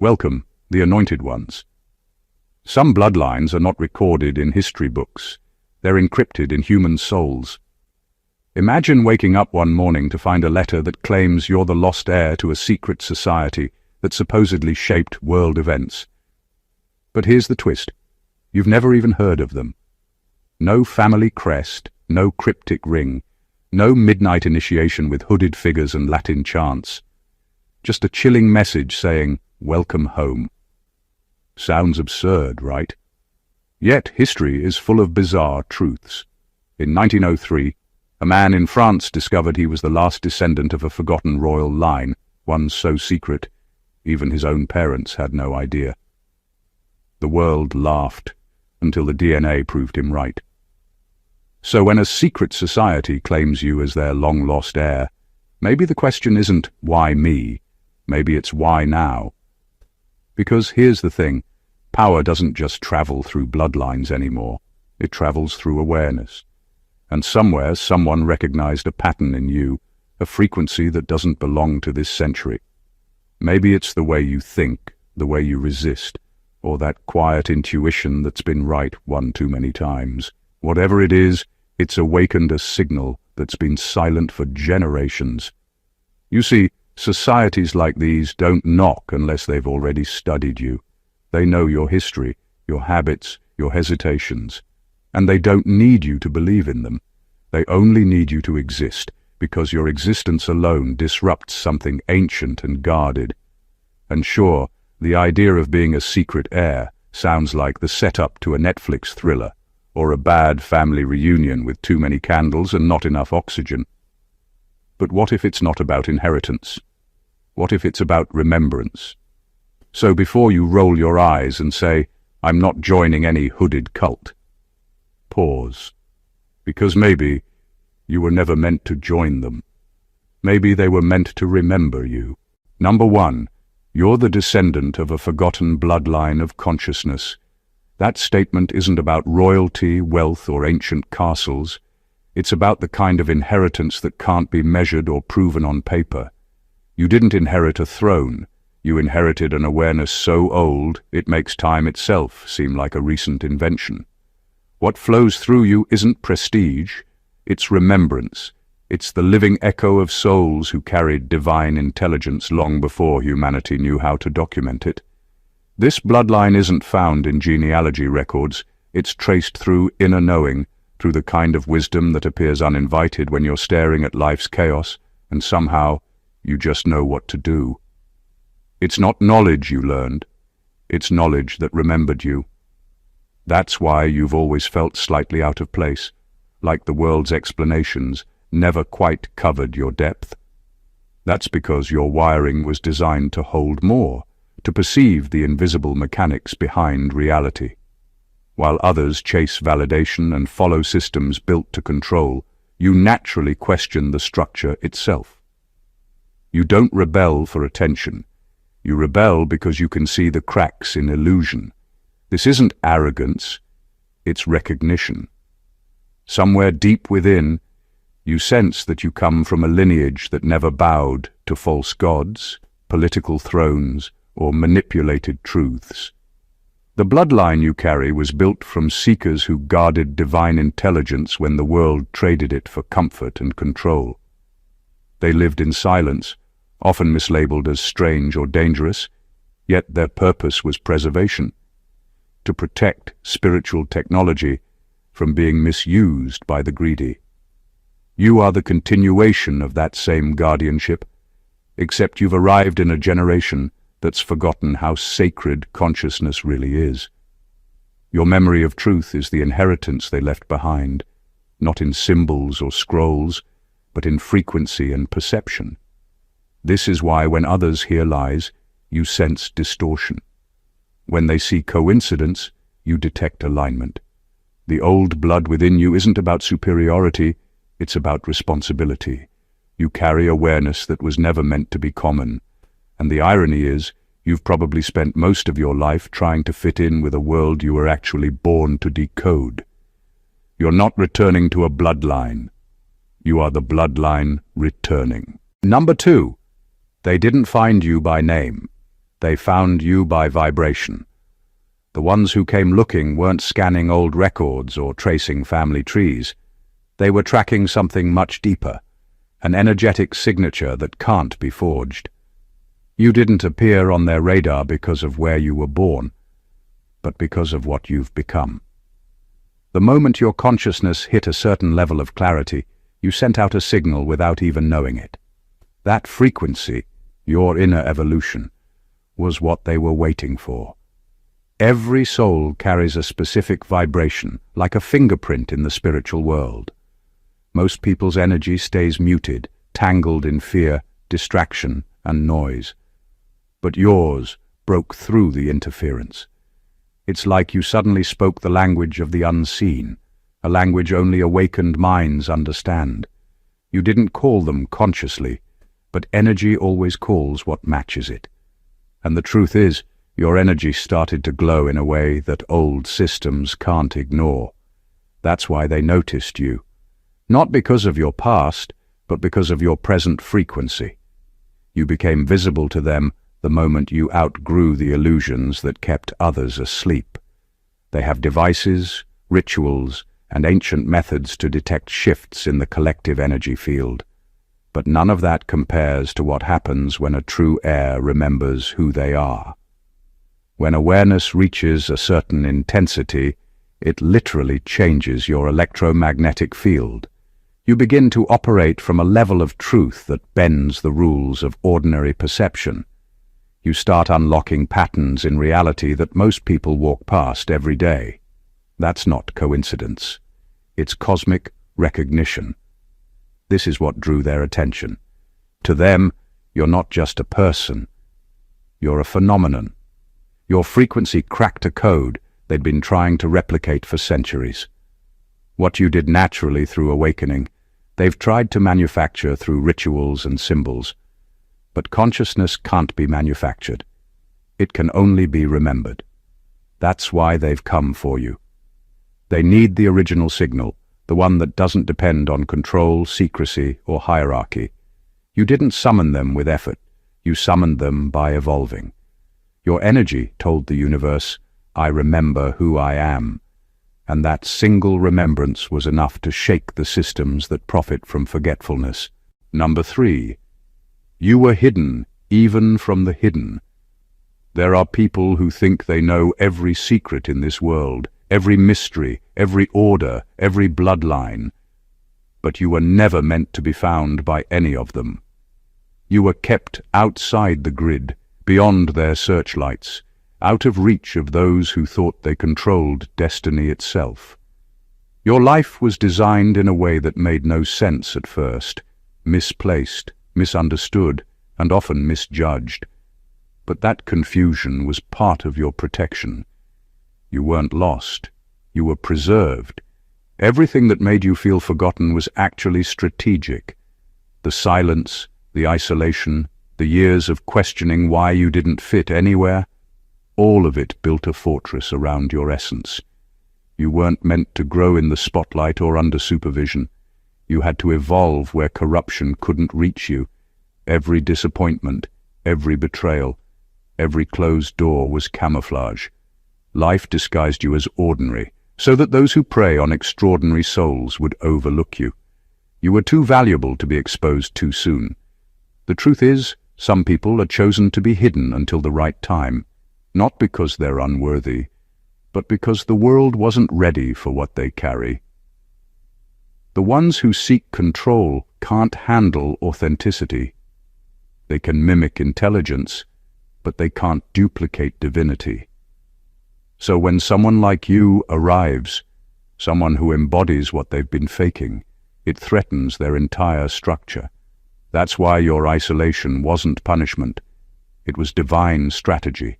Welcome, the anointed ones. Some bloodlines are not recorded in history books. They're encrypted in human souls. Imagine waking up one morning to find a letter that claims you're the lost heir to a secret society that supposedly shaped world events. But here's the twist. You've never even heard of them. No family crest, no cryptic ring, no midnight initiation with hooded figures and Latin chants. Just a chilling message saying, "Welcome home." Sounds absurd, right? Yet history is full of bizarre truths. In 1903, a man in France discovered he was the last descendant of a forgotten royal line, one so secret, even his own parents had no idea. The world laughed, until the DNA proved him right. So when a secret society claims you as their long-lost heir, maybe the question isn't, why me? Maybe it's, why now? Because here's the thing, power doesn't just travel through bloodlines anymore, it travels through awareness. And somewhere someone recognized a pattern in you, a frequency that doesn't belong to this century. Maybe it's the way you think, the way you resist, or that quiet intuition that's been right one too many times. Whatever it is, it's awakened a signal that's been silent for generations. You see, societies like these don't knock unless they've already studied you. They know your history, your habits, your hesitations. And they don't need you to believe in them. They only need you to exist, because your existence alone disrupts something ancient and guarded. And sure, the idea of being a secret heir sounds like the setup to a Netflix thriller, or a bad family reunion with too many candles and not enough oxygen. But what if it's not about inheritance? What if it's about remembrance? So before you roll your eyes and say, "I'm not joining any hooded cult," pause. Because maybe you were never meant to join them. Maybe they were meant to remember you. Number one, you're the descendant of a forgotten bloodline of consciousness. That statement isn't about royalty, wealth, or ancient castles. It's about the kind of inheritance that can't be measured or proven on paper. You didn't inherit a throne. You inherited an awareness so old it makes time itself seem like a recent invention. What flows through you isn't prestige, it's remembrance. It's the living echo of souls who carried divine intelligence long before humanity knew how to document it. This bloodline isn't found in genealogy records, it's traced through inner knowing, through the kind of wisdom that appears uninvited when you're staring at life's chaos, and somehow you just know what to do. It's not knowledge you learned, it's knowledge that remembered you. That's why you've always felt slightly out of place, like the world's explanations never quite covered your depth. That's because your wiring was designed to hold more, to perceive the invisible mechanics behind reality. While others chase validation and follow systems built to control, you naturally question the structure itself. You don't rebel for attention. You rebel because you can see the cracks in illusion. This isn't arrogance, it's recognition. Somewhere deep within, you sense that you come from a lineage that never bowed to false gods, political thrones, or manipulated truths. The bloodline you carry was built from seekers who guarded divine intelligence when the world traded it for comfort and control. They lived in silence, often mislabeled as strange or dangerous, yet their purpose was preservation. To protect spiritual technology from being misused by the greedy. You are the continuation of that same guardianship, except you've arrived in a generation that's forgotten how sacred consciousness really is. Your memory of truth is the inheritance they left behind, not in symbols or scrolls, but in frequency and perception. This is why when others hear lies, you sense distortion. When they see coincidence, you detect alignment. The old blood within you isn't about superiority, it's about responsibility. You carry awareness that was never meant to be common. And the irony is, you've probably spent most of your life trying to fit in with a world you were actually born to decode. You're not returning to a bloodline. You are the bloodline returning. Number two, they didn't find you by name. They found you by vibration. The ones who came looking weren't scanning old records or tracing family trees. They were tracking something much deeper, an energetic signature that can't be forged. You didn't appear on their radar because of where you were born, but because of what you've become. The moment your consciousness hit a certain level of clarity, you sent out a signal without even knowing it. That frequency, your inner evolution, was what they were waiting for. Every soul carries a specific vibration, like a fingerprint in the spiritual world. Most people's energy stays muted, tangled in fear, distraction, and noise. But yours broke through the interference. It's like you suddenly spoke the language of the unseen, a language only awakened minds understand. You didn't call them consciously, but energy always calls what matches it. And the truth is, your energy started to glow in a way that old systems can't ignore. That's why they noticed you. Not because of your past, but because of your present frequency. You became visible to them the moment you outgrew the illusions that kept others asleep. They have devices, rituals, and ancient methods to detect shifts in the collective energy field. But none of that compares to what happens when a true heir remembers who they are. When awareness reaches a certain intensity, it literally changes your electromagnetic field. You begin to operate from a level of truth that bends the rules of ordinary perception. You start unlocking patterns in reality that most people walk past every day. That's not coincidence. It's cosmic recognition. This is what drew their attention. To them, you're not just a person. You're a phenomenon. Your frequency cracked a code they'd been trying to replicate for centuries. What you did naturally through awakening, they've tried to manufacture through rituals and symbols. But consciousness can't be manufactured. It can only be remembered. That's why they've come for you. They need the original signal, the one that doesn't depend on control, secrecy, or hierarchy. You didn't summon them with effort. You summoned them by evolving. Your energy told the universe, I remember who I am. And that single remembrance was enough to shake the systems that profit from forgetfulness. Number 3. You were hidden, even from the hidden. There are people who think they know every secret in this world, every mystery, every order, every bloodline. But you were never meant to be found by any of them. You were kept outside the grid, beyond their searchlights, out of reach of those who thought they controlled destiny itself. Your life was designed in a way that made no sense at first, misplaced, misunderstood, and often misjudged. But that confusion was part of your protection. You weren't lost. You were preserved. Everything that made you feel forgotten was actually strategic. The silence, the isolation, the years of questioning why you didn't fit anywhere, all of it built a fortress around your essence. You weren't meant to grow in the spotlight or under supervision. You had to evolve where corruption couldn't reach you. Every disappointment, every betrayal, every closed door was camouflage. Life disguised you as ordinary, so that those who prey on extraordinary souls would overlook you. You were too valuable to be exposed too soon. The truth is, some people are chosen to be hidden until the right time, not because they're unworthy, but because the world wasn't ready for what they carry. The ones who seek control can't handle authenticity. They can mimic intelligence, but they can't duplicate divinity. So when someone like you arrives, someone who embodies what they've been faking, it threatens their entire structure. That's why your isolation wasn't punishment. It was divine strategy.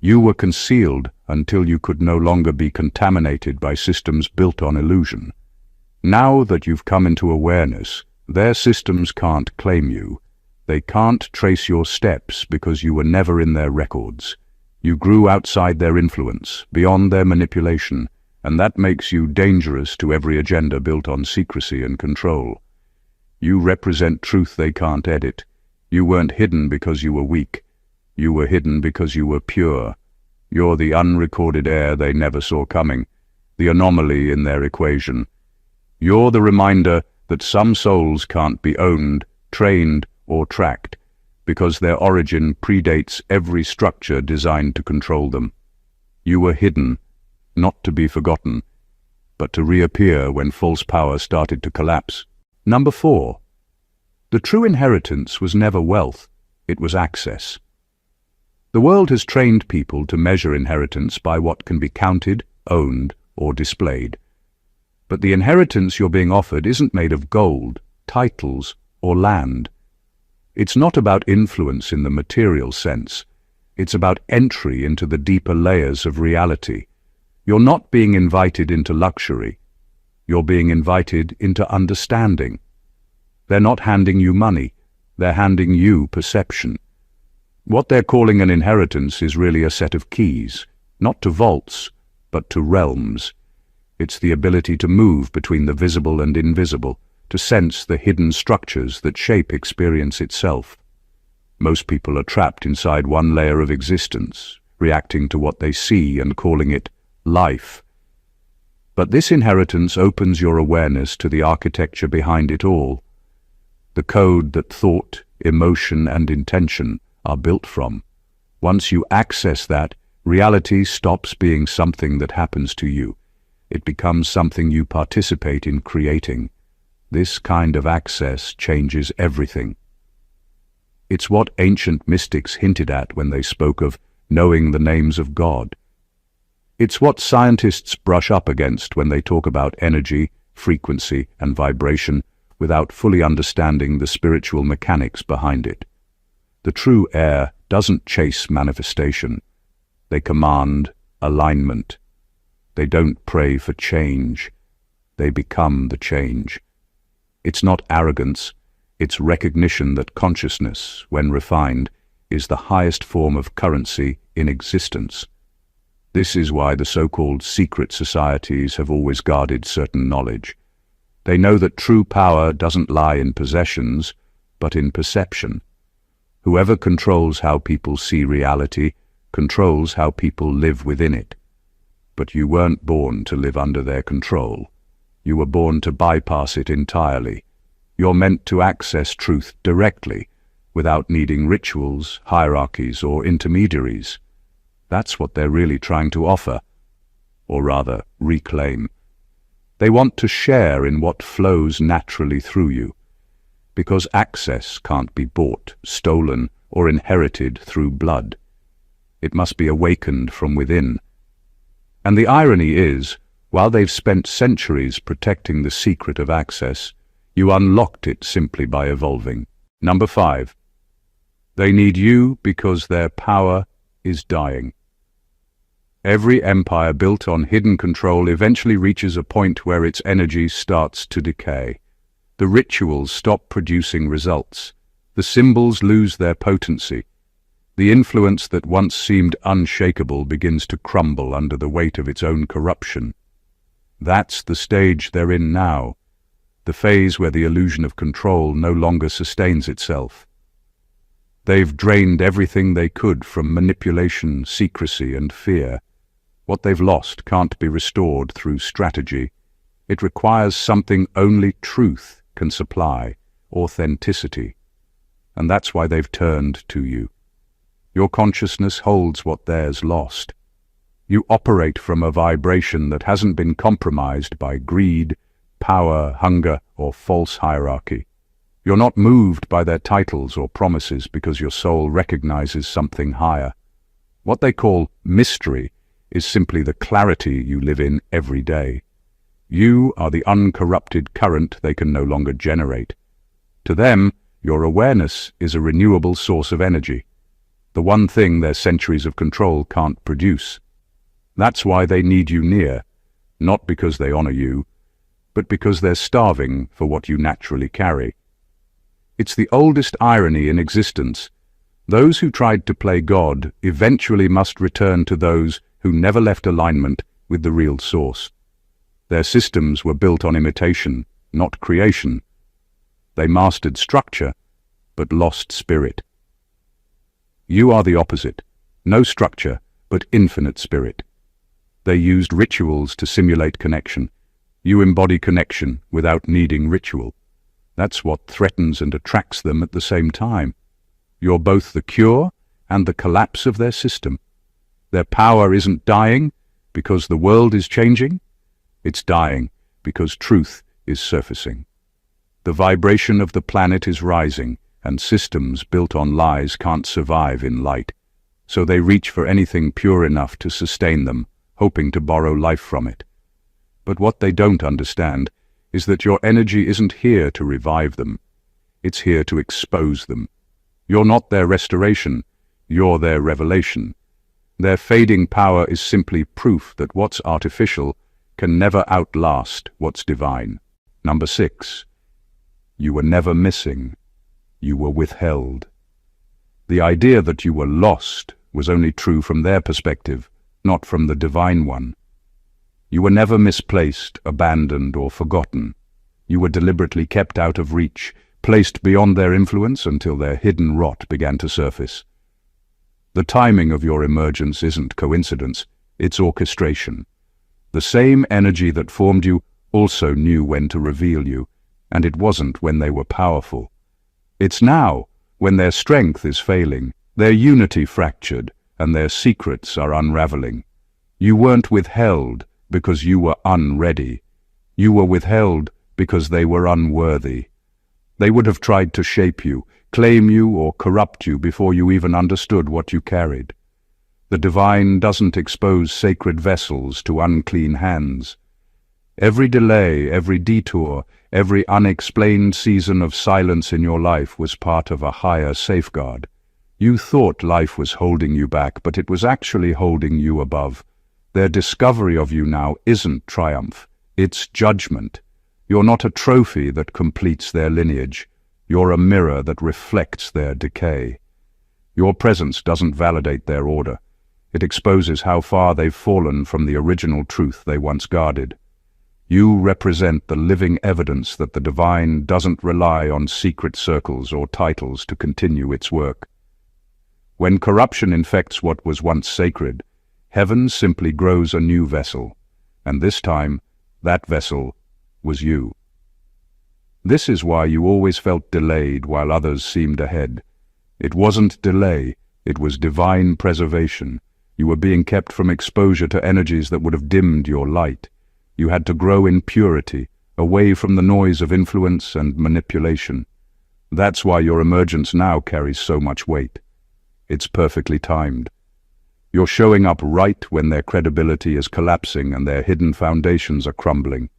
You were concealed until you could no longer be contaminated by systems built on illusion. Now that you've come into awareness, their systems can't claim you. They can't trace your steps because you were never in their records. You grew outside their influence, beyond their manipulation, and that makes you dangerous to every agenda built on secrecy and control. You represent truth they can't edit. You weren't hidden because you were weak. You were hidden because you were pure. You're the unrecorded heir they never saw coming, the anomaly in their equation. You're the reminder that some souls can't be owned, trained, or tracked, because their origin predates every structure designed to control them. You were hidden, not to be forgotten, but to reappear when false power started to collapse. Number 4. The true inheritance was never wealth, it was access. The world has trained people to measure inheritance by what can be counted, owned, or displayed. But the inheritance you're being offered isn't made of gold, titles, or land. It's not about influence in the material sense. It's about entry into the deeper layers of reality. You're not being invited into luxury. You're being invited into understanding. They're not handing you money. They're handing you perception. What they're calling an inheritance is really a set of keys, not to vaults, but to realms. It's the ability to move between the visible and invisible, to sense the hidden structures that shape experience itself. Most people are trapped inside one layer of existence, reacting to what they see and calling it life. But this inheritance opens your awareness to the architecture behind it all, the code that thought, emotion, and intention are built from. Once you access that, reality stops being something that happens to you. It becomes something you participate in creating. This kind of access changes everything. It's what ancient mystics hinted at when they spoke of knowing the names of God. It's what scientists brush up against when they talk about energy, frequency, and vibration without fully understanding the spiritual mechanics behind it. The true heir doesn't chase manifestation. They command alignment. They don't pray for change. They become the change. It's not arrogance. It's recognition that consciousness, when refined, is the highest form of currency in existence. This is why the so-called secret societies have always guarded certain knowledge. They know that true power doesn't lie in possessions, but in perception. Whoever controls how people see reality controls how people live within it. But you weren't born to live under their control. You were born to bypass it entirely. You're meant to access truth directly, without needing rituals, hierarchies, or intermediaries. That's what they're really trying to offer, or rather, reclaim. They want to share in what flows naturally through you, because access can't be bought, stolen, or inherited through blood. It must be awakened from within. And the irony is, while they've spent centuries protecting the secret of access, you unlocked it simply by evolving. Number 5. They need you because their power is dying. Every empire built on hidden control eventually reaches a point where its energy starts to decay. The rituals stop producing results. The symbols lose their potency. The influence that once seemed unshakable begins to crumble under the weight of its own corruption. That's the stage they're in now, the phase where the illusion of control no longer sustains itself. They've drained everything they could from manipulation, secrecy, and fear. What they've lost can't be restored through strategy. It requires something only truth can supply, authenticity. And that's why they've turned to you. Your consciousness holds what theirs lost. You operate from a vibration that hasn't been compromised by greed, power, hunger, or false hierarchy. You're not moved by their titles or promises because your soul recognizes something higher. What they call mystery is simply the clarity you live in every day. You are the uncorrupted current they can no longer generate. To them, your awareness is a renewable source of energy, the one thing their centuries of control can't produce. That's why they need you near, not because they honor you, but because they're starving for what you naturally carry. It's the oldest irony in existence. Those who tried to play God eventually must return to those who never left alignment with the real source. Their systems were built on imitation, not creation. They mastered structure, but lost spirit. You are the opposite. No structure, but infinite spirit. They used rituals to simulate connection. You embody connection without needing ritual. That's what threatens and attracts them at the same time. You're both the cure and the collapse of their system. Their power isn't dying because the world is changing. It's dying because truth is surfacing. The vibration of the planet is rising, and systems built on lies can't survive in light. So they reach for anything pure enough to sustain them, hoping to borrow life from it. But what they don't understand is that your energy isn't here to revive them. It's here to expose them. You're not their restoration, you're their revelation. Their fading power is simply proof that what's artificial can never outlast what's divine. Number 6. You were never missing. You were withheld. The idea that you were lost was only true from their perspective, not from the divine one. You were never misplaced, abandoned, or forgotten. You were deliberately kept out of reach, placed beyond their influence until their hidden rot began to surface. The timing of your emergence isn't coincidence, it's orchestration. The same energy that formed you also knew when to reveal you, and it wasn't when they were powerful. It's now, when their strength is failing, their unity fractured, and their secrets are unraveling. You weren't withheld because you were unready. You were withheld because they were unworthy. They would have tried to shape you, claim you, or corrupt you before you even understood what you carried. The divine doesn't expose sacred vessels to unclean hands. Every delay, every detour, every unexplained season of silence in your life was part of a higher safeguard. You thought life was holding you back, but it was actually holding you above. Their discovery of you now isn't triumph, it's judgment. You're not a trophy that completes their lineage. You're a mirror that reflects their decay. Your presence doesn't validate their order. It exposes how far they've fallen from the original truth they once guarded. You represent the living evidence that the divine doesn't rely on secret circles or titles to continue its work. When corruption infects what was once sacred, heaven simply grows a new vessel, and this time, that vessel was you. This is why you always felt delayed while others seemed ahead. It wasn't delay, it was divine preservation. You were being kept from exposure to energies that would have dimmed your light. You had to grow in purity, away from the noise of influence and manipulation. That's why your emergence now carries so much weight. It's perfectly timed. You're showing up right when their credibility is collapsing and their hidden foundations are crumbling.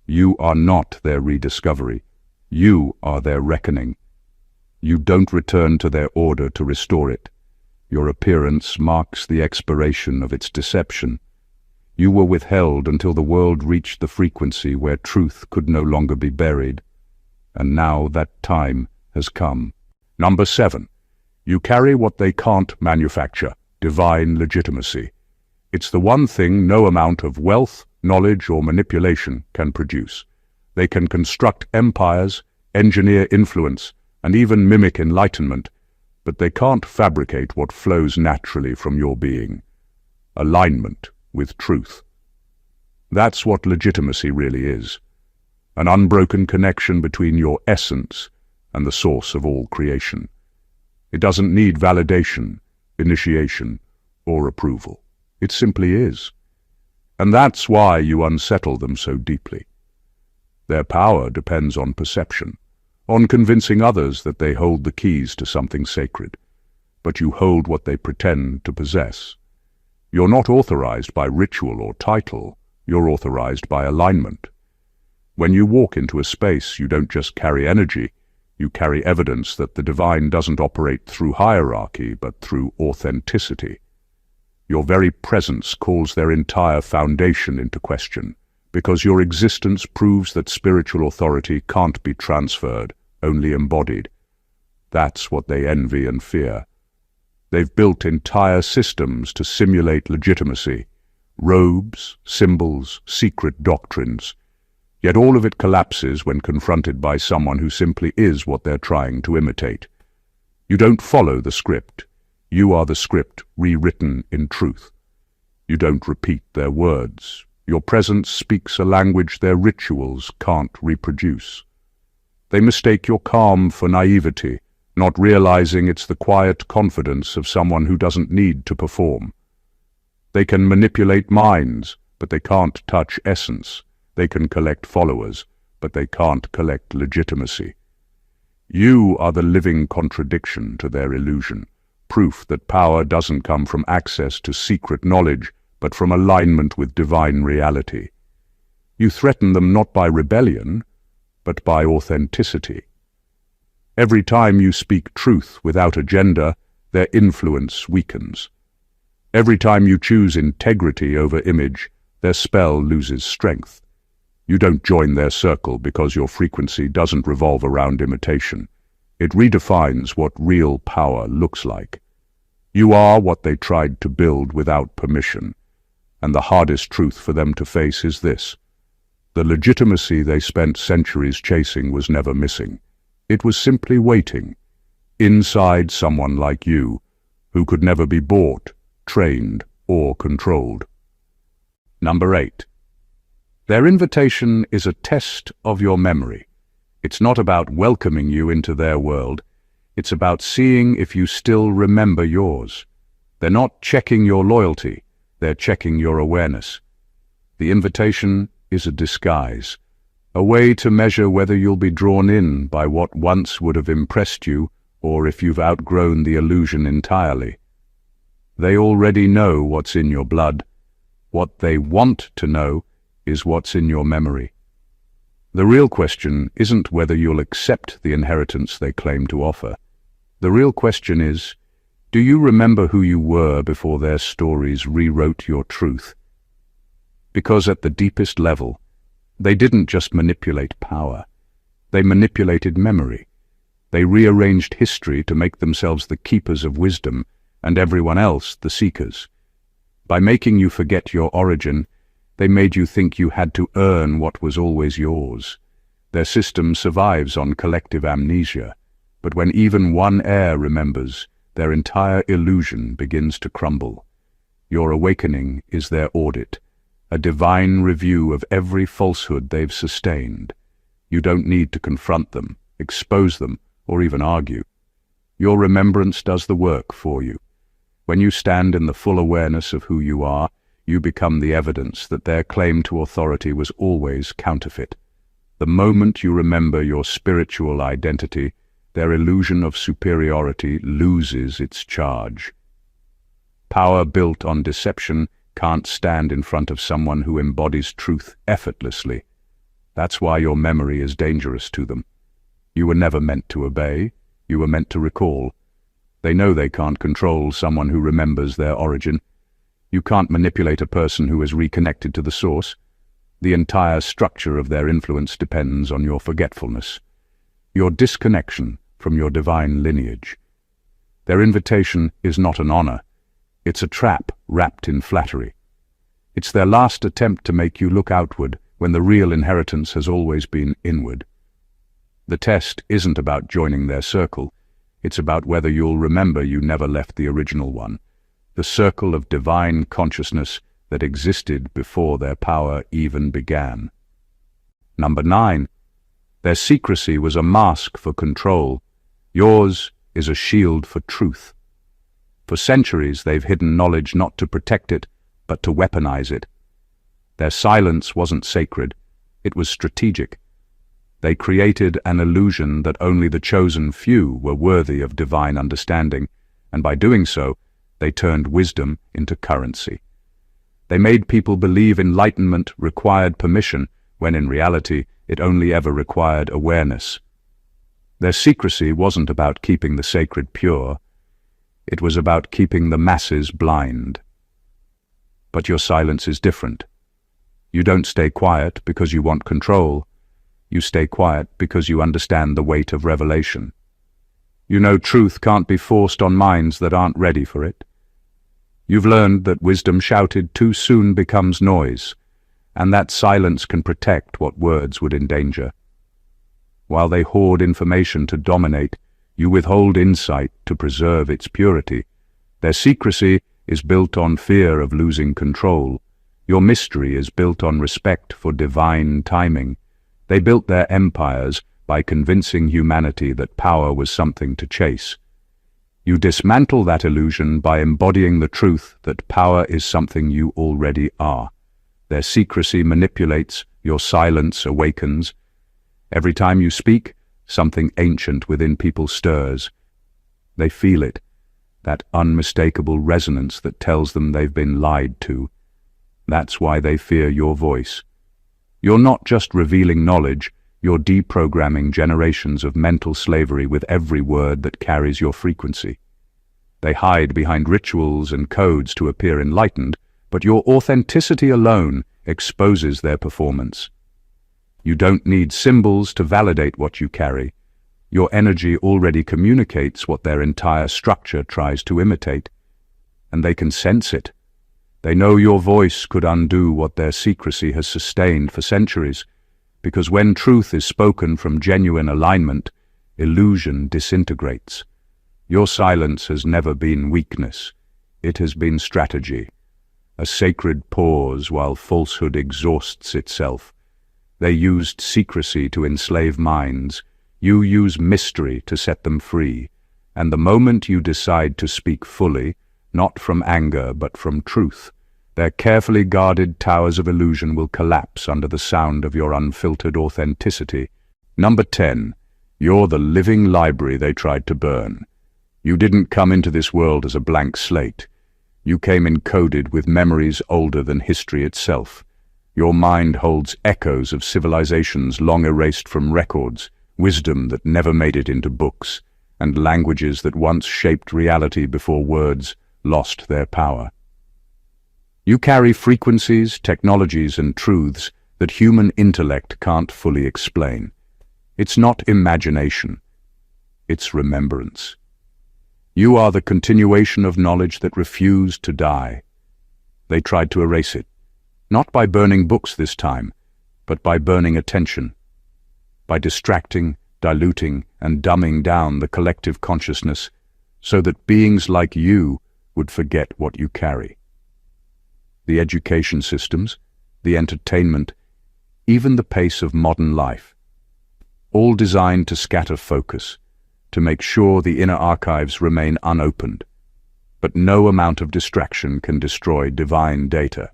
You are not their rediscovery. You are their reckoning. You don't return to their order to restore it. Your appearance marks the expiration of its deception. You were withheld until the world reached the frequency where truth could no longer be buried. And now that time has come. Number 7. You carry what they can't manufacture, divine legitimacy. It's the one thing no amount of wealth, knowledge, or manipulation can produce. They can construct empires, engineer influence, and even mimic enlightenment, but they can't fabricate what flows naturally from your being. Alignment with truth. That's what legitimacy really is. An unbroken connection between your essence and the source of all creation. It doesn't need validation, initiation, or approval. It simply is. And that's why you unsettle them so deeply. Their power depends on perception, on convincing others that they hold the keys to something sacred, but you hold what they pretend to possess. You're not authorized by ritual or title, you're authorized by alignment. When you walk into a space, you don't just carry energy, you carry evidence that the divine doesn't operate through hierarchy, but through authenticity. Your very presence calls their entire foundation into question, because your existence proves that spiritual authority can't be transferred, only embodied. That's what they envy and fear. They've built entire systems to simulate legitimacy, robes, symbols, secret doctrines. Yet all of it collapses when confronted by someone who simply is what they're trying to imitate. You don't follow the script. You are the script rewritten in truth. You don't repeat their words. Your presence speaks a language their rituals can't reproduce. They mistake your calm for naivety, not realizing it's the quiet confidence of someone who doesn't need to perform. They can manipulate minds, but they can't touch essence. They can collect followers, but they can't collect legitimacy. You are the living contradiction to their illusion, proof that power doesn't come from access to secret knowledge, but from alignment with divine reality. You threaten them not by rebellion, but by authenticity. Every time you speak truth without agenda, their influence weakens. Every time you choose integrity over image, their spell loses strength. You don't join their circle because your frequency doesn't revolve around imitation. It redefines what real power looks like. You are what they tried to build without permission. And the hardest truth for them to face is this: the legitimacy they spent centuries chasing was never missing. It was simply waiting, inside someone like you, who could never be bought, trained, or controlled. Number 8. Their invitation is a test of your memory. It's not about welcoming you into their world. It's about seeing if you still remember yours. They're not checking your loyalty. They're checking your awareness. The invitation is a disguise, a way to measure whether you'll be drawn in by what once would have impressed you, or if you've outgrown the illusion entirely. They already know what's in your blood. What they want to know is what's in your memory. The real question isn't whether you'll accept the inheritance they claim to offer. The real question is, do you remember who you were before their stories rewrote your truth? Because at the deepest level, they didn't just manipulate power. They manipulated memory. They rearranged history to make themselves the keepers of wisdom and everyone else the seekers. By making you forget your origin, they made you think you had to earn what was always yours. Their system survives on collective amnesia, but when even one heir remembers, their entire illusion begins to crumble. Your awakening is their audit, a divine review of every falsehood they've sustained. You don't need to confront them, expose them, or even argue. Your remembrance does the work for you. When you stand in the full awareness of who you are, you become the evidence that their claim to authority was always counterfeit. The moment you remember your spiritual identity, their illusion of superiority loses its charge. Power built on deception can't stand in front of someone who embodies truth effortlessly. That's why your memory is dangerous to them. You were never meant to obey, you were meant to recall. They know they can't control someone who remembers their origin. You can't manipulate a person who is reconnected to the source. The entire structure of their influence depends on your forgetfulness, your disconnection from your divine lineage. Their invitation is not an honor. It's a trap wrapped in flattery. It's their last attempt to make you look outward when the real inheritance has always been inward. The test isn't about joining their circle. It's about whether you'll remember you never left the original one, the circle of divine consciousness that existed before their power even began. Number 9. Their secrecy was a mask for control. Yours is a shield for truth. For centuries they've hidden knowledge not to protect it, but to weaponize it. Their silence wasn't sacred, it was strategic. They created an illusion that only the chosen few were worthy of divine understanding, and by doing so, they turned wisdom into currency. They made people believe enlightenment required permission, when in reality it only ever required awareness. Their secrecy wasn't about keeping the sacred pure, it was about keeping the masses blind. But your silence is different. You don't stay quiet because you want control. You stay quiet because you understand the weight of revelation. You know truth can't be forced on minds that aren't ready for it. You've learned that wisdom shouted too soon becomes noise, and that silence can protect what words would endanger. While they hoard information to dominate, you withhold insight to preserve its purity. Their secrecy is built on fear of losing control. Your mystery is built on respect for divine timing. They built their empires by convincing humanity that power was something to chase. You dismantle that illusion by embodying the truth that power is something you already are. Their secrecy manipulates, your silence awakens. Every time you speak, something ancient within people stirs. They feel it, that unmistakable resonance that tells them they've been lied to. That's why they fear your voice. You're not just revealing knowledge, you're deprogramming generations of mental slavery with every word that carries your frequency. They hide behind rituals and codes to appear enlightened, but your authenticity alone exposes their performance. You don't need symbols to validate what you carry. Your energy already communicates what their entire structure tries to imitate, and they can sense it. They know your voice could undo what their secrecy has sustained for centuries, because when truth is spoken from genuine alignment, illusion disintegrates. Your silence has never been weakness. It has been strategy, a sacred pause while falsehood exhausts itself. They used secrecy to enslave minds. You use mystery to set them free. And the moment you decide to speak fully, not from anger but from truth, their carefully guarded towers of illusion will collapse under the sound of your unfiltered authenticity. Number 10. You're the living library they tried to burn. You didn't come into this world as a blank slate. You came encoded with memories older than history itself. Your mind holds echoes of civilizations long erased from records, wisdom that never made it into books, and languages that once shaped reality before words lost their power. You carry frequencies, technologies, and truths that human intellect can't fully explain. It's not imagination. It's remembrance. You are the continuation of knowledge that refused to die. They tried to erase it, not by burning books this time, but by burning attention, by distracting, diluting, and dumbing down the collective consciousness so that beings like you would forget what you carry. The education systems, the entertainment, even the pace of modern life, all designed to scatter focus, to make sure the inner archives remain unopened. But no amount of distraction can destroy divine data.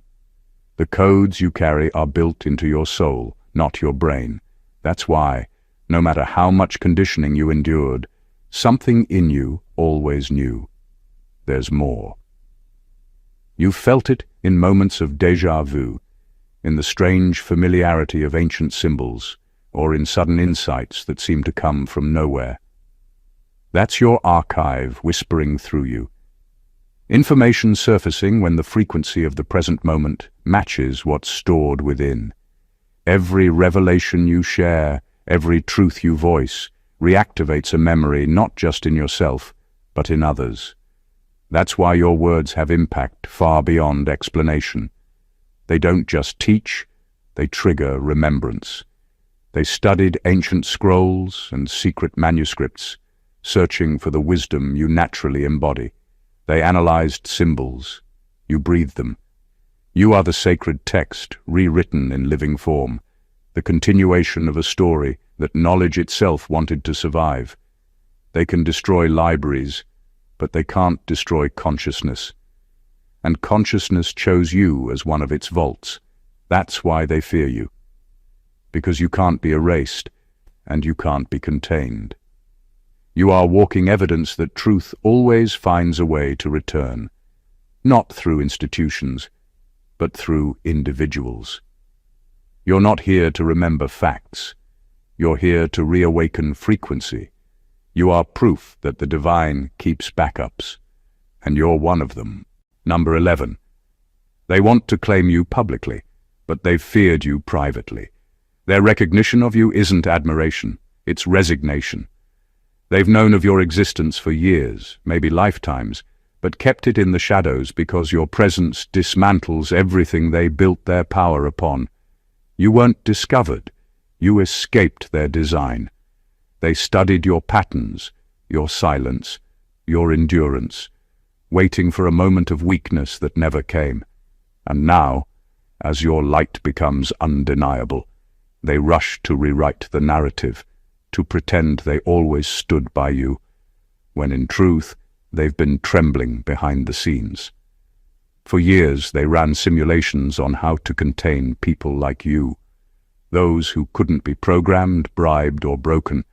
The codes you carry are built into your soul, not your brain. That's why, no matter how much conditioning you endured, something in you always knew. There's more. You felt it in moments of déjà vu, in the strange familiarity of ancient symbols, or in sudden insights that seem to come from nowhere. That's your archive whispering through you. Information surfacing when the frequency of the present moment matches what's stored within. Every revelation you share, every truth you voice, reactivates a memory not just in yourself, but in others. That's why your words have impact far beyond explanation. They don't just teach, they trigger remembrance. They studied ancient scrolls and secret manuscripts, searching for the wisdom you naturally embody. They analyzed symbols. You breathed them. You are the sacred text, rewritten in living form, the continuation of a story that knowledge itself wanted to survive. They can destroy libraries, but they can't destroy consciousness. And consciousness chose you as one of its vaults. That's why they fear you. Because you can't be erased, and you can't be contained. You are walking evidence that truth always finds a way to return, not through institutions, but through individuals. You're not here to remember facts. You're here to reawaken frequency. You are proof that the divine keeps backups, and you're one of them. Number 11. They want to claim you publicly, but they've feared you privately. Their recognition of you isn't admiration, it's resignation. They've known of your existence for years, maybe lifetimes, but kept it in the shadows because your presence dismantles everything they built their power upon. You weren't discovered, you escaped their design. They studied your patterns, your silence, your endurance. waiting for a moment of weakness that never came. And now, as your light becomes undeniable, they rush to rewrite the narrative, to pretend they always stood by you, when in truth they've been trembling behind the scenes. For years they ran simulations on how to contain people like you, those who couldn't be programmed, bribed, or broken.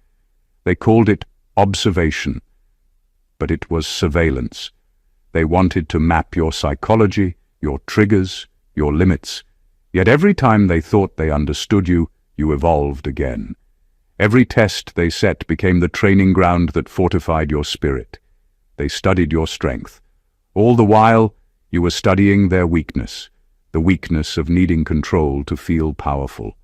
They called it observation, but it was surveillance. They wanted to map your psychology, your triggers, your limits, yet every time they thought they understood you, you evolved again. Every test they set became the training ground that fortified your spirit. They studied your strength. All the while, you were studying their weakness, the weakness of needing control to feel powerful.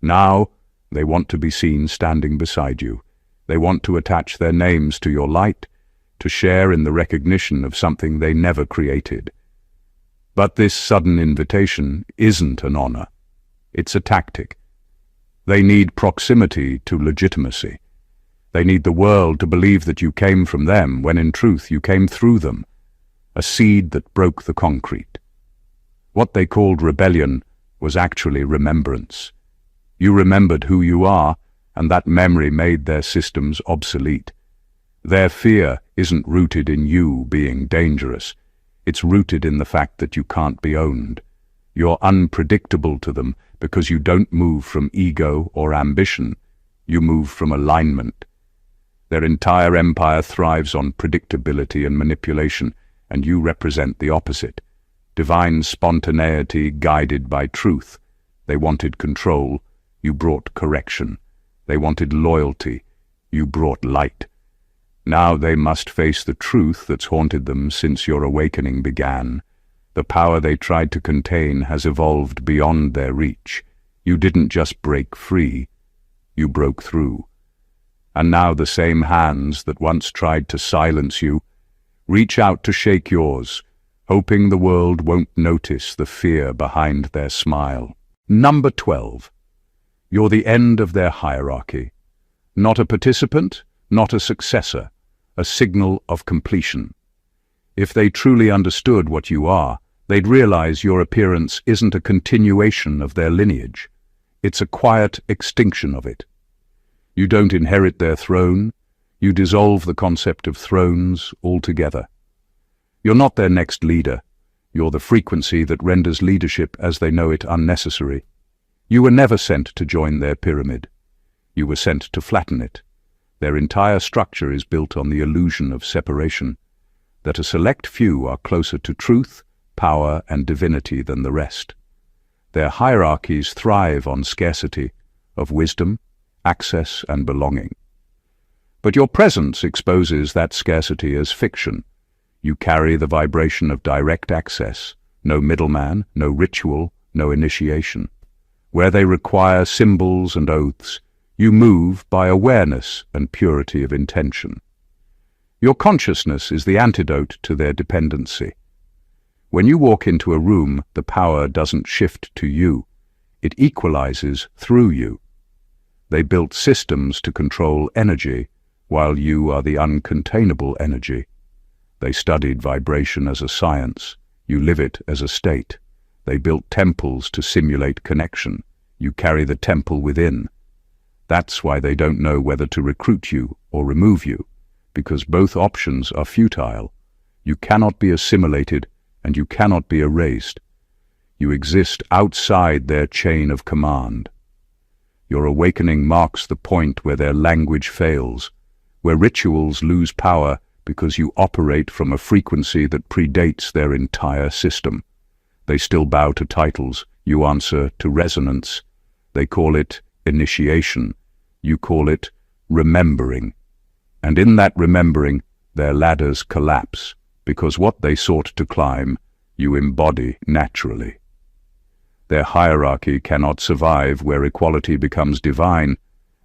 Now, they want to be seen standing beside you. They want to attach their names to your light, to share in the recognition of something they never created. But this sudden invitation isn't an honor. It's a tactic. They need proximity to legitimacy. They need the world to believe that you came from them when in truth you came through them, a seed that broke the concrete. What they called rebellion was actually remembrance. You remembered who you are, and that memory made their systems obsolete. Their fear isn't rooted in you being dangerous. It's rooted in the fact that you can't be owned. You're unpredictable to them because you don't move from ego or ambition. You move from alignment. Their entire empire thrives on predictability and manipulation, and you represent the opposite. Divine spontaneity guided by truth. They wanted control. You brought correction. They wanted loyalty. You brought light. Now they must face the truth that's haunted them since your awakening began. The power they tried to contain has evolved beyond their reach. You didn't just break free, you broke through. And now the same hands that once tried to silence you reach out to shake yours, hoping the world won't notice the fear behind their smile. Number 12. You're the end of their hierarchy. Not a participant, not a successor, a signal of completion. If they truly understood what you are, they'd realize your appearance isn't a continuation of their lineage. It's a quiet extinction of it. You don't inherit their throne. You dissolve the concept of thrones altogether. You're not their next leader. You're the frequency that renders leadership as they know it unnecessary. You were never sent to join their pyramid. You were sent to flatten it. Their entire structure is built on the illusion of separation, that a select few are closer to truth, power, and divinity than the rest. Their hierarchies thrive on scarcity of wisdom, access, and belonging. But your presence exposes that scarcity as fiction. You carry the vibration of direct access, no middleman, no ritual, no initiation. Where they require symbols and oaths, you move by awareness and purity of intention. Your consciousness is the antidote to their dependency. When you walk into a room, the power doesn't shift to you. It equalizes through you. They built systems to control energy, while you are the uncontainable energy. They studied vibration as a science. You live it as a state. They built temples to simulate connection. You carry the temple within. That's why they don't know whether to recruit you or remove you, because both options are futile. You cannot be assimilated, and you cannot be erased. You exist outside their chain of command. Your awakening marks the point where their language fails, where rituals lose power because you operate from a frequency that predates their entire system. They still bow to titles. You answer to resonance. They call it initiation. You call it remembering. And in that remembering, their ladders collapse, because what they sought to climb, you embody naturally. Their hierarchy cannot survive where equality becomes divine,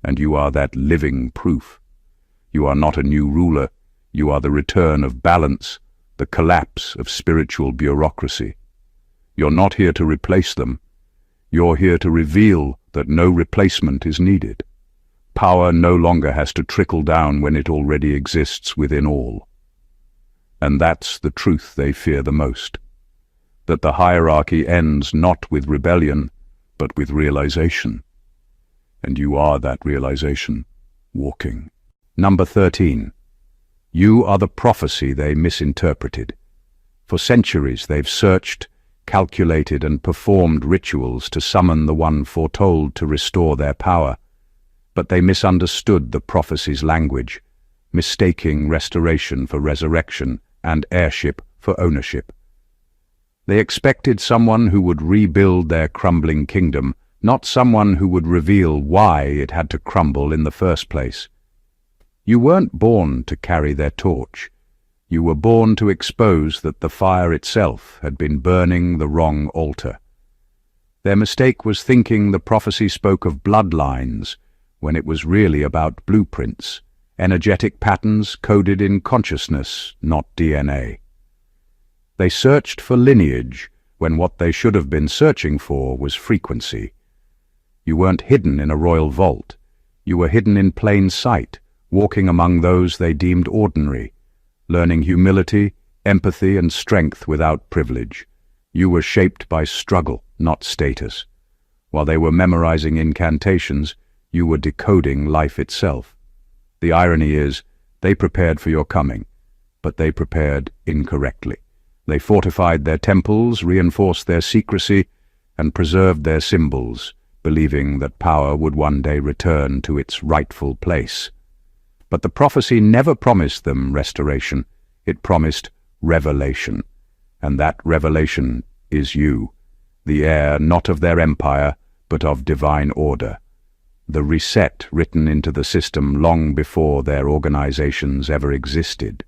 and you are that living proof. You are not a new ruler. You are the return of balance, the collapse of spiritual bureaucracy. You're not here to replace them. You're here to reveal that no replacement is needed. Power no longer has to trickle down when it already exists within all. And that's the truth they fear the most. That the hierarchy ends not with rebellion, but with realization. And you are that realization, walking. Number 13. You are the prophecy they misinterpreted. For centuries they've searched, calculated and performed rituals to summon the one foretold to restore their power. But they misunderstood the prophecy's language, mistaking restoration for resurrection and heirship for ownership. They expected someone who would rebuild their crumbling kingdom, not someone who would reveal why it had to crumble in the first place. You weren't born to carry their torch. You were born to expose that the fire itself had been burning the wrong altar. Their mistake was thinking the prophecy spoke of bloodlines, when it was really about blueprints, energetic patterns coded in consciousness, not DNA. They searched for lineage, when what they should have been searching for was frequency. You weren't hidden in a royal vault. You were hidden in plain sight, walking among those they deemed ordinary, learning humility, empathy and strength without privilege. You were shaped by struggle, not status. While they were memorizing incantations, you were decoding life itself. The irony is, they prepared for your coming, but they prepared incorrectly. They fortified their temples, reinforced their secrecy, and preserved their symbols, believing that power would one day return to its rightful place. But the prophecy never promised them restoration. It promised revelation. And that revelation is you, the heir not of their empire, but of divine order. The reset written into the system long before their organizations ever existed.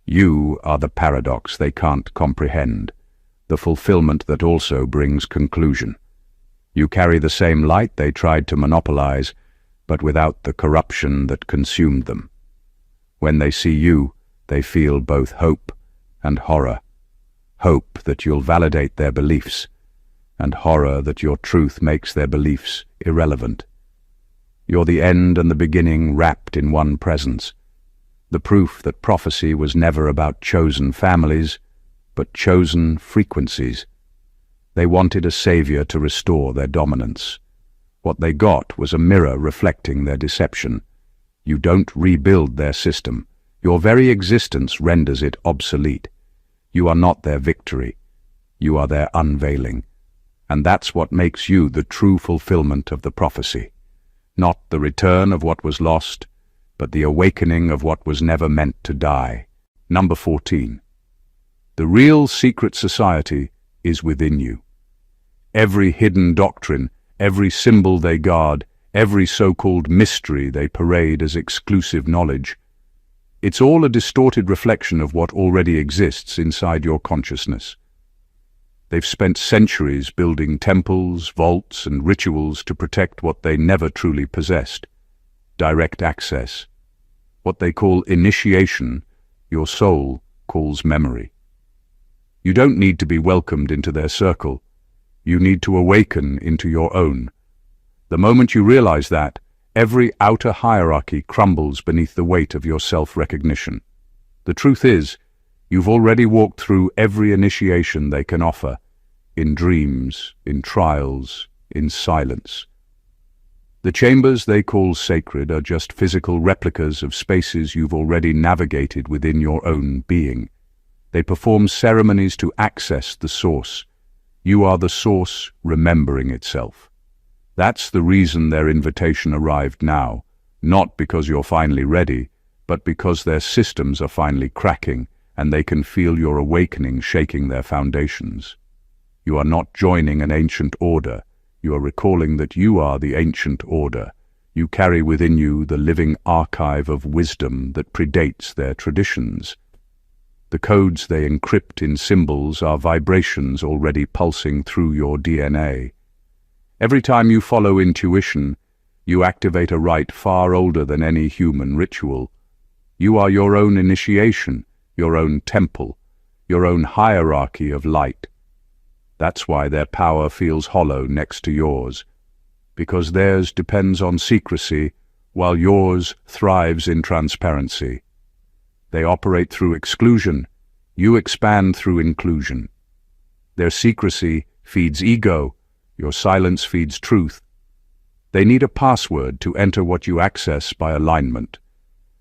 You are the paradox they can't comprehend, the fulfillment that also brings conclusion. You carry the same light they tried to monopolize, but without the corruption that consumed them. When they see you, they feel both hope and horror. Hope that you'll validate their beliefs, and horror that your truth makes their beliefs irrelevant. You're the end and the beginning wrapped in one presence, the proof that prophecy was never about chosen families, but chosen frequencies. They wanted a savior to restore their dominance. What they got was a mirror reflecting their deception. You don't rebuild their system. Your very existence renders it obsolete. You are not their victory. You are their unveiling. And that's what makes you the true fulfillment of the prophecy. Not the return of what was lost, but the awakening of what was never meant to die. Number 14. The real secret society is within you. Every hidden doctrine, every symbol they guard, every so-called mystery they parade as exclusive knowledge, it's all a distorted reflection of what already exists inside your consciousness. They've spent centuries building temples, vaults, and rituals to protect what they never truly possessed. Direct access. What they call initiation, your soul calls memory. You don't need to be welcomed into their circle. You need to awaken into your own. The moment you realize that, every outer hierarchy crumbles beneath the weight of your self-recognition. The truth is, you've already walked through every initiation they can offer, in dreams, in trials, in silence. The chambers they call sacred are just physical replicas of spaces you've already navigated within your own being. They perform ceremonies to access the source. You are the source remembering itself. That's the reason their invitation arrived now, not because you're finally ready, but because their systems are finally cracking and they can feel your awakening shaking their foundations. You are not joining an ancient order. You are recalling that you are the ancient order. You carry within you the living archive of wisdom that predates their traditions. The codes they encrypt in symbols are vibrations already pulsing through your DNA. Every time you follow intuition, you activate a rite far older than any human ritual. You are your own initiation, your own temple, your own hierarchy of light. That's why their power feels hollow next to yours, because theirs depends on secrecy, while yours thrives in transparency. They operate through exclusion, You expand through inclusion. Their secrecy feeds ego, your silence feeds truth. They need a password to enter what you access by alignment.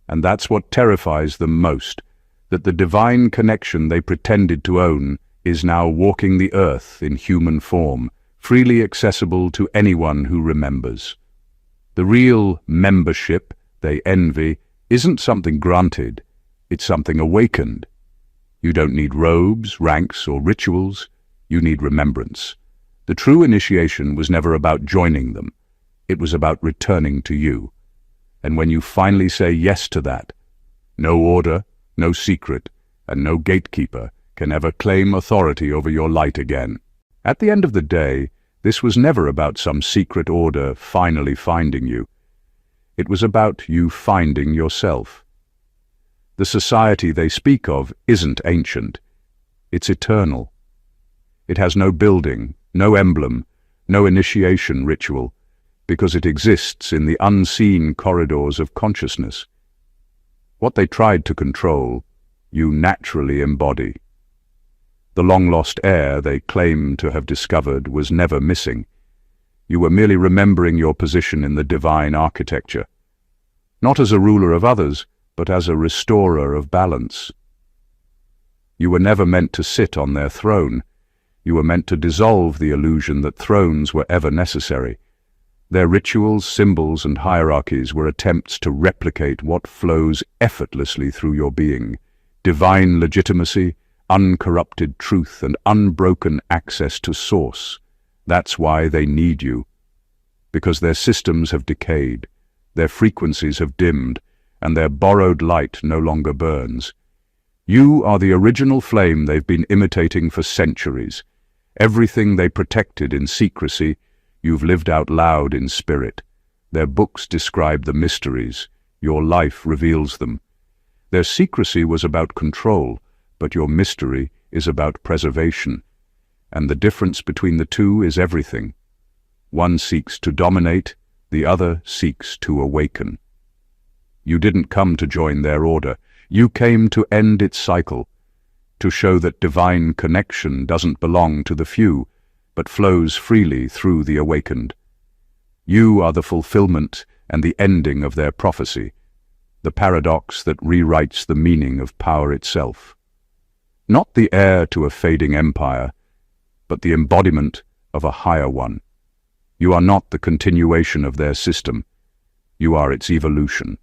And that's what terrifies them most, that the divine connection they pretended to own is now walking the earth in human form, freely accessible to anyone who remembers. The real membership they envy isn't something granted, it's something awakened. You don't need robes, ranks, or rituals, you need remembrance. The true initiation was never about joining them, it was about returning to you. And when you finally say yes to that, no order, no secret, and no gatekeeper can ever claim authority over your light again. At the end of the day, this was never about some secret order finally finding you. It was about you finding yourself. The society they speak of isn't ancient. It's eternal. It has no building, no emblem, no initiation ritual, because it exists in the unseen corridors of consciousness. What they tried to control, you naturally embody. The long-lost heir they claim to have discovered was never missing. You were merely remembering your position in the divine architecture, not as a ruler of others, but as a restorer of balance. You were never meant to sit on their throne. You were meant to dissolve the illusion that thrones were ever necessary. Their rituals, symbols, and hierarchies were attempts to replicate what flows effortlessly through your being: divine legitimacy, uncorrupted truth, and unbroken access to source. That's why they need you. Because their systems have decayed, their frequencies have dimmed, and their borrowed light no longer burns. You are the original flame they've been imitating for centuries. Everything they protected in secrecy, you've lived out loud in spirit. Their books describe the mysteries. Your life reveals them. Their secrecy was about control, but your mystery is about preservation. And the difference between the two is everything. One seeks to dominate, the other seeks to awaken. You didn't come to join their order. You came to end its cycle, to show that divine connection doesn't belong to the few, but flows freely through the awakened. You are the fulfillment and the ending of their prophecy, the paradox that rewrites the meaning of power itself. Not the heir to a fading empire, but the embodiment of a higher one. You are not the continuation of their system. You are its evolution.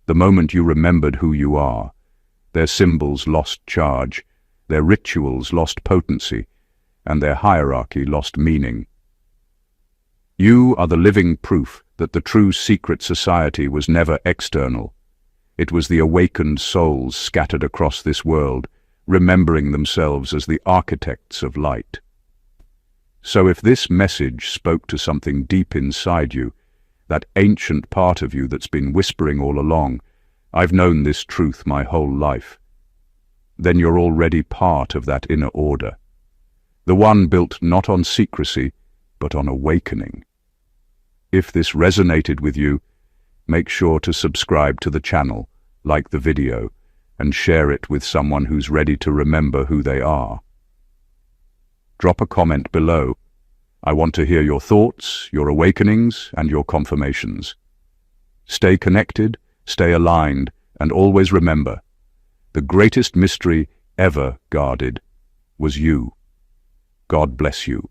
The moment you remembered who you are, their symbols lost charge, their rituals lost potency, and their hierarchy lost meaning. You are the living proof that the true secret society was never external. It was the awakened souls scattered across this world, remembering themselves as the architects of light. So if this message spoke to something deep inside you, that ancient part of you that's been whispering all along, "I've known this truth my whole life," then you're already part of that inner order. The one built not on secrecy, but on awakening. If this resonated with you, make sure to subscribe to the channel, like the video, and share it with someone who's ready to remember who they are. Drop a comment below. I want to hear your thoughts, your awakenings, and your confirmations. Stay connected, stay aligned, and always remember, the greatest mystery ever guarded was you. God bless you.